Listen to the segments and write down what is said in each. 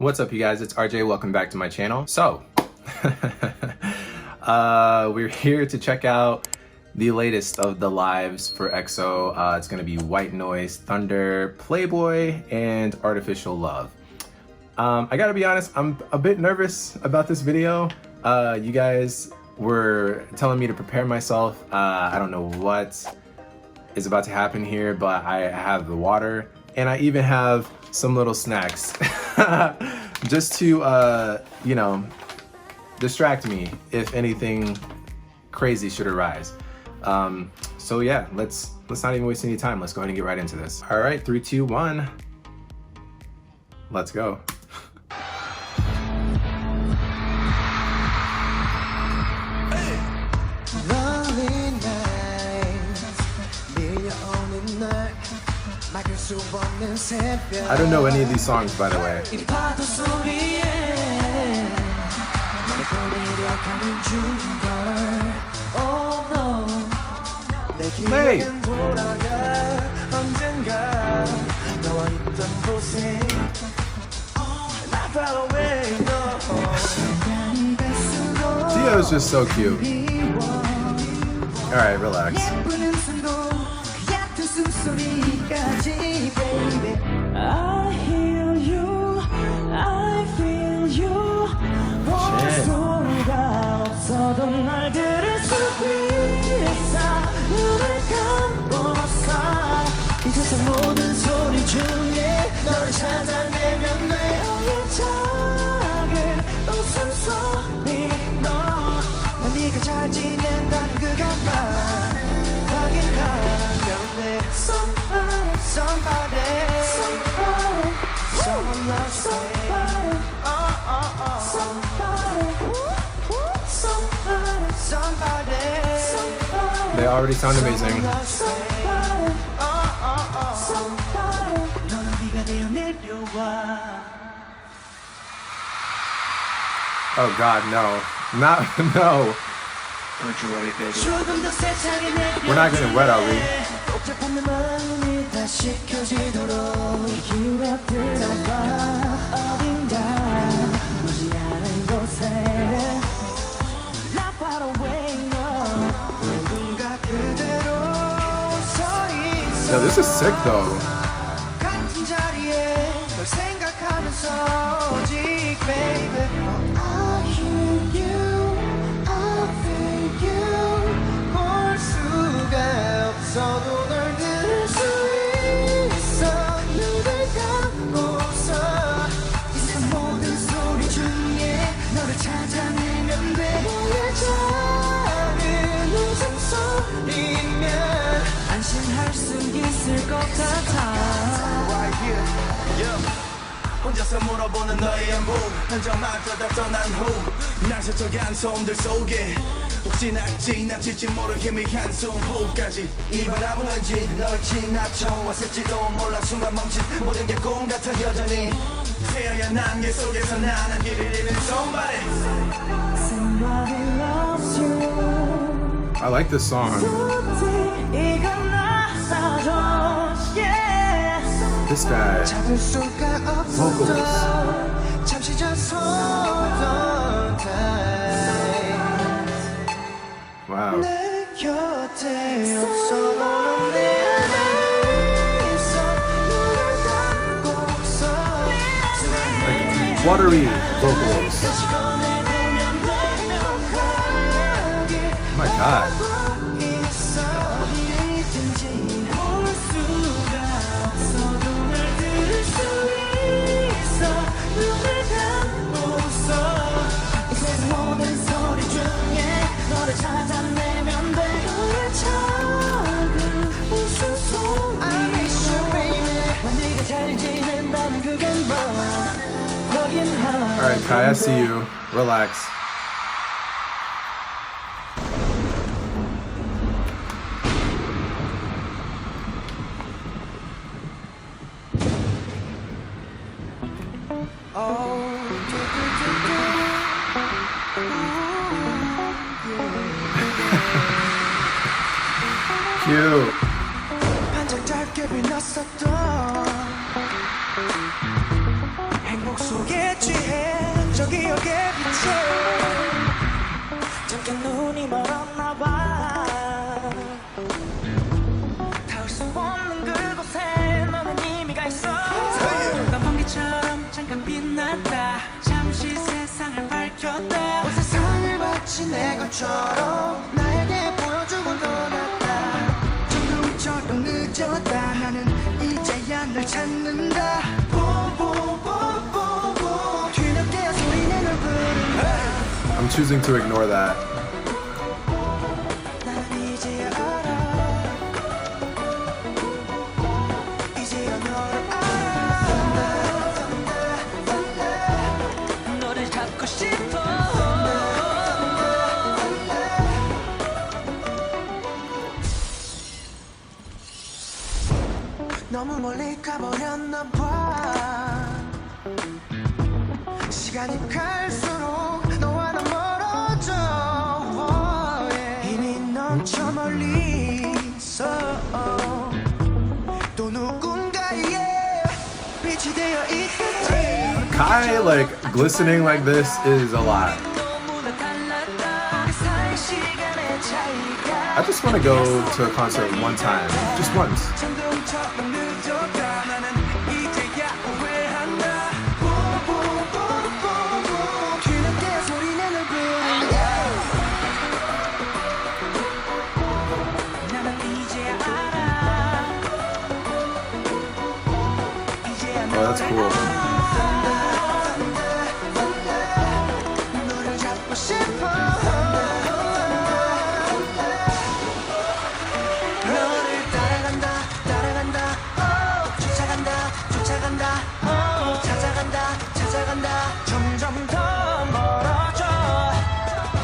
What's up, you guys? It's RJ. Welcome back to my channel. So, we're here to check out the latest of the lives for EXO. It's gonna be White Noise, Thunder, Playboy, and Artificial Love. I gotta be honest, I'm a bit nervous about this video. You guys were telling me to prepare myself. I don't know what is about to happen here, but I have the water, and I even have some little snacks just to you know, distract me if anything crazy should arise. So yeah, let's not even waste any time. Let's go ahead and get right into this. All right, 3, 2, 1, let's go. I don't know any of these songs, by the way. Hey! Dio is just so cute. Alright, relax. I hear you, I feel you. 목소리가 없어도 날 들을 수 있어. 눈을 감고서 이 세상 모든 소리 중에 너를 찾아내면 돼. 작은 웃음소리 너 네가 잘 지낸다는 그것만 확인하면 돼. Somebody, someone loves somebody, somebody. They already sound amazing. Oh God, no. No. Don't you worry, baby. We're not getting wet, are we? Yeah, this is sick though. 혼자서 물어보는 너의 안부 흔적마저다 떠난 후 날 스쳐간 소음들 속에 혹시나 지나칠지 모를 희미한 숨호흡까지 이 바람은 왠지 널 지나쳐 왔을지도 몰라 순간 멈춘 모든 게 꿈 같아 여전히 새하얀 안개 속에서 나는 길을 잃은 somebody. Somebody loves you. I like this song. This guy, vocals. Wow. Like watery vocals. Oh my God. Alright, Kai, I see you. Relax. Cute. 행복 속에 빛났다 잠시 세상을 밝혔다 온 세상을 바친 내 것처럼 나에게 보여주고 떠났다 전동처럼 늦었다 나는 이제야 널 찾는다 보보보보보 뒤늦게 소리내 널 부른다 I'm choosing to ignore that. 나는 이제야 알아 이제야 너를 알아 너를 잡고 싶어 너무 멀리 가버렸나 봐 시간이 갈수록 너와 나 멀어져 이미 넌 저 멀리 있어 또 누군가의 빛이 되어 있겠지 Kai like glistening like this is a lot. 너무나 달랐다 그 사이 시간의 차이가 I just want to go to a concert one time, just once. 천둥처럼 늦었다 나는 이제야 후회한다 보보보보보 뒤늦게 소리내 널 부른다 나는 이제야 알아 이제야 Oh, that's cool. 너를 잡고 싶어 너를 따라간다 따라간다 쫓아간다 쫓아간다 찾아간다 찾아간다 점점 더 멀어져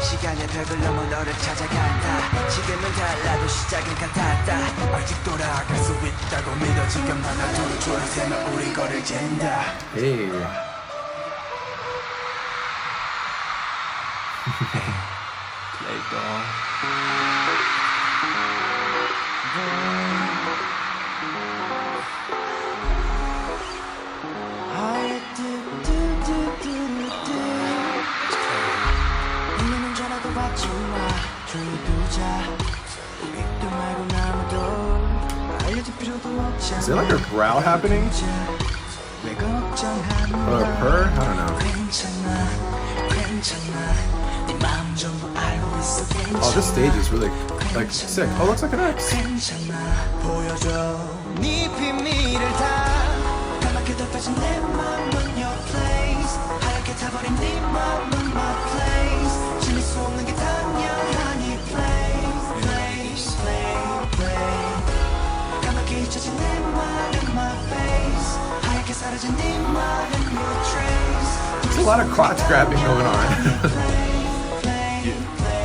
시간의 벽을 넘어 너를 찾아간다 지금은 달라도 시작은 같았다 아직 돌아갈 수 있다고 믿어 지금 하나 둘 줄 세면 우리 거를 잰다 Hey. Playboy 있는 전화도 받지 마 조용히 두자 입도 말고 아무도 알려줄 필요도 없잖아 Is there like a growl happening? 왜 걱정하는 Or a purr? I don't know. 괜찮아 괜찮아 네 마음 전부 알고 있어 괜찮아 Oh, this stage is really like sick. Oh, looks like an X. 괜찮아 보여줘 네 비밀을 다 까맣게 덮여진 내 맘은 your place 하얗게 타버린 네 맘은 my place 질릴 수 없는 게 당연하니 play place play play 까맣게 잊혀진 내 말은 my face 하얗게 사라진 네 말은 your trace There's a lot of crotch grabbing going on.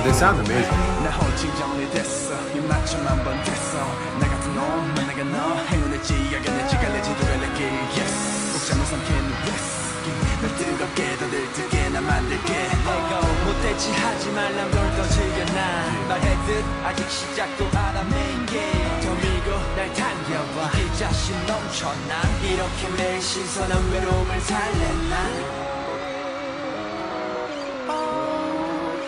They sound amazing. 나 홀칭 정리됐어 이 맞춤 한번 됐어 나 같은 놈 만나가 너 행운의 지각에 지갈래지도 갈래길 yes 꼭 잠을 삼키는 whiskey 널 뜨겁게 더 들뜨게 나 만들게 내가 못됐지 하지 말란 걸 더 즐겨 난 말했듯 아직 시작도 안 한 main game 더 밀고 날 당겨봐 이 자신 넘쳐 난 이렇게 매일 신선한 외로움을 살래 난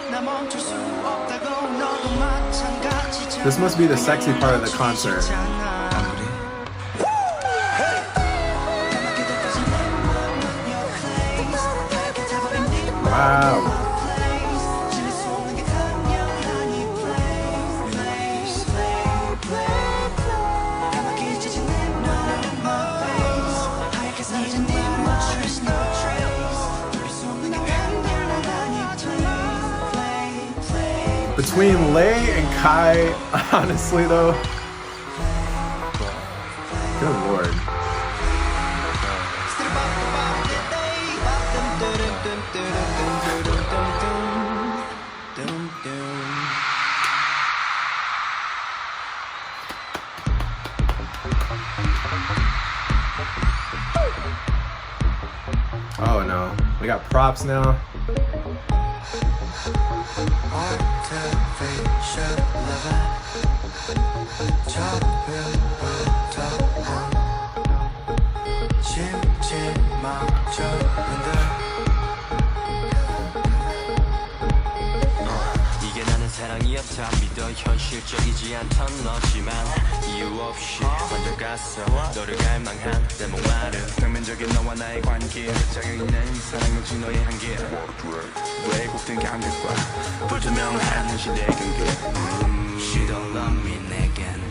나 멈출 수 없다고 너도 마찬가지잖아 This must be the sexy part of the concert. Wow. Between Lay and Kai, honestly though, good lord. Oh no, we got props now. 이게 나는 사랑이었다 믿어 현실적이지 않던 너지만 이유 없이 번져갔어 너를 갈망한 내 목마름 평면적인 너와 나의 관계 자격있는 사랑용지 너의 한계 왜곡된 감각과 불투명한 시대의 경계 She don't love me 내겐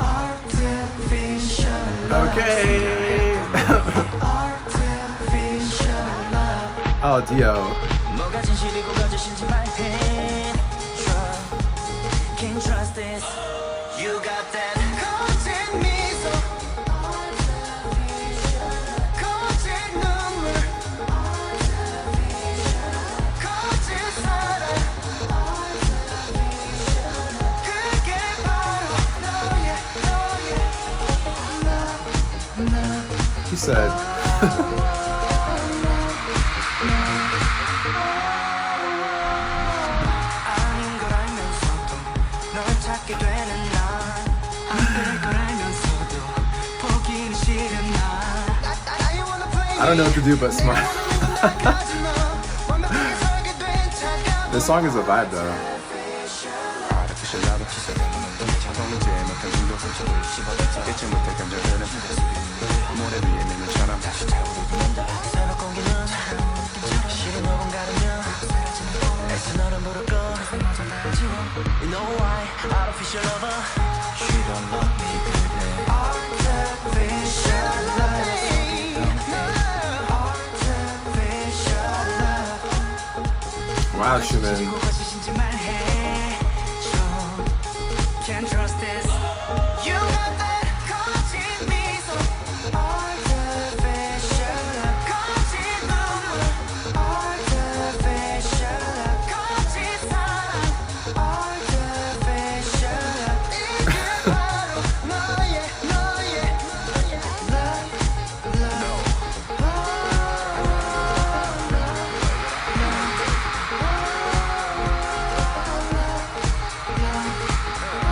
Okay. Oh, Dio. 뭐가 진실이고 거짓인지 말해 Can't trust this You got that 거짓 미소 거짓 눈물 거짓 사랑 그게 바로 너의 He said. 아닌 걸 알면서도 널 찾게 되는 난 안 될 걸 알면서도 포기는 싫은 난 I don't know what to do but smile. This song is a vibe though. You know why? Artificial lover She don't love me 그래 Artificial love Wow, Shumin. 거짓인지 말해 Can't trust this You got that 거짓 미소 Artificial love 거짓 눈물 Artificial love 거짓 사랑 Artificial love 이게 바로 너의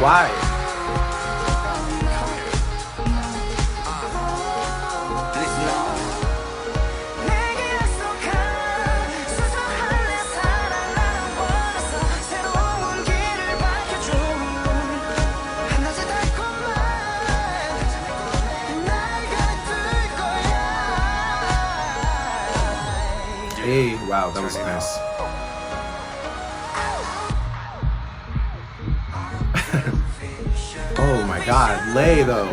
Why? 내게 약속한 소소한 내 사랑 나는 원해서 새로운 길을 밝혀준 한낮의 달콤한 날 가둘 거야 Hey, wow, that was nice. Oh my god, Lay though.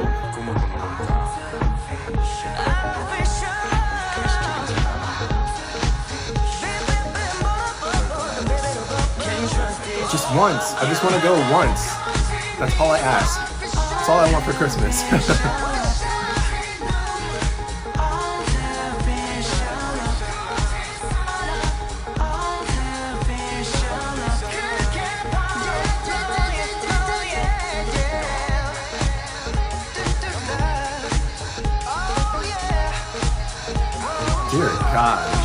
Just once. I just want to go once. That's all I ask. That's all I want for Christmas. Dear God.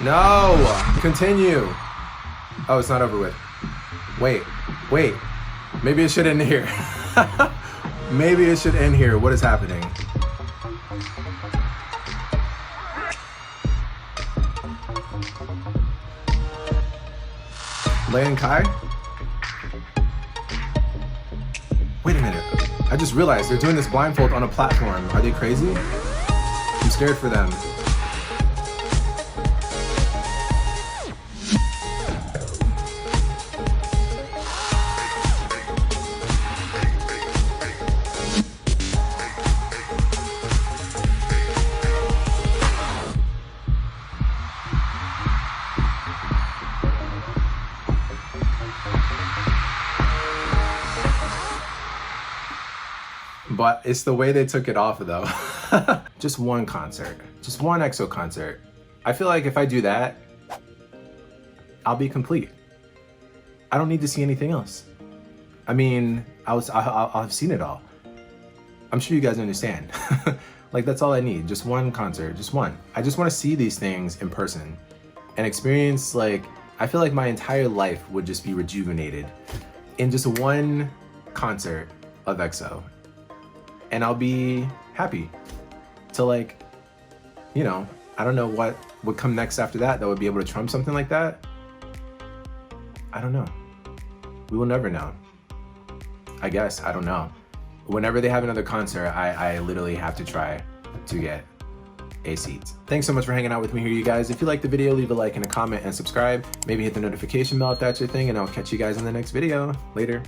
No! Continue! Oh, it's not over with. Wait. Maybe it should end here. Maybe it should end here. What is happening? Lay and Kai? Wait a minute. I just realized they're doing this blindfold on a platform. Are they crazy? I'm scared for them. But it's the way they took it off though. Just one concert. Just one EXO concert. I feel like if I do that, I'll be complete. I don't need to see anything else. I mean, I'll have seen it all. I'm sure you guys understand. Like that's all I need. Just one concert. Just one. I just want to see these things in person and experience like, I feel like my entire life would just be rejuvenated in just one concert of EXO. And I'll be happy to like, you know, I don't know what would come next after that would be able to trump something like that. I don't know. We will never know. I guess, I don't know. Whenever they have another concert, I literally have to try to get a seat. Thanks so much for hanging out with me here, you guys. If you liked the video, leave a like and a comment and subscribe. Maybe hit the notification bell if that's your thing, and I'll catch you guys in the next video. Later.